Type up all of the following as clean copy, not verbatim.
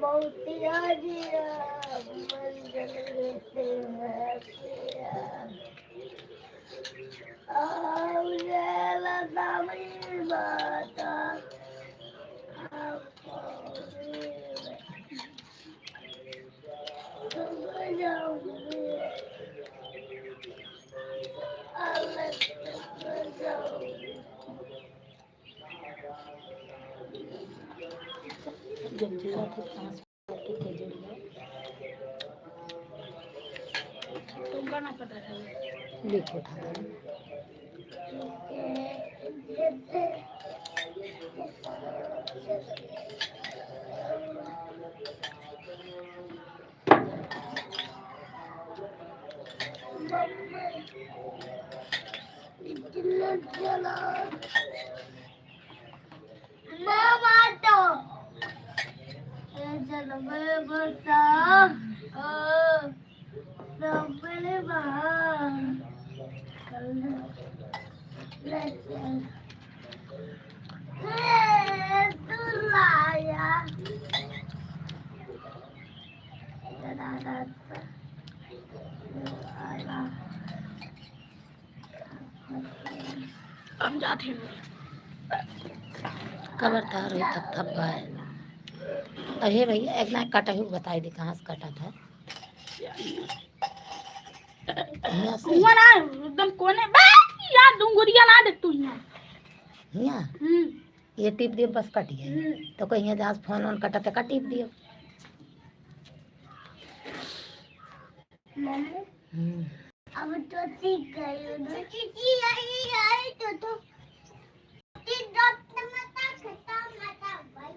मोतिया दिया मंजर से है पिया मुझे लतामी बाता आपको तुम जाऊंगी अल्लाह तुम जाऊंगी जंजीरा थे सांस के जड़िया तुमका ना पता था लिखो था हम जाते हैं खबरदार हो तब थप्पा है अरे भैया एक ना काटा ही बताई दे कहाँ से काटा था यहाँ से हुआ ना एकदम कोने बे यार डूंगरिया ना देख तू यहाँ यहाँ ये टिप दियो बस कटिए तो कहीं यहाँ जहाँ से फोन ऑन कटा तो का टिप दियो अब तो सीख गई हूँ चीची आई तो ठीक डॉक्टर मता खता मता भाई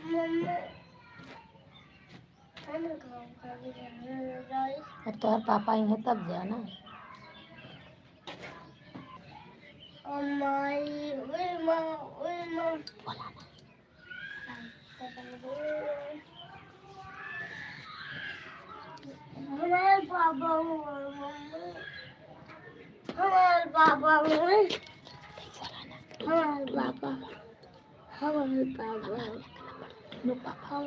मम्मी खाना खाऊंगा अब तो पापा ही है तब जा ना हमारी उमा हमारे पापा हमारे पापा हमारे पापा हमारे पापा नो पापा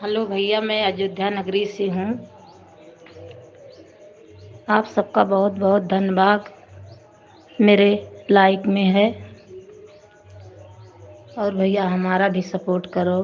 हेलो भैया, मैं अयोध्या नगरी से हूँ। आप सबका बहुत बहुत धन्यवाद मेरे लाइक में है। और भैया हमारा भी सपोर्ट करो।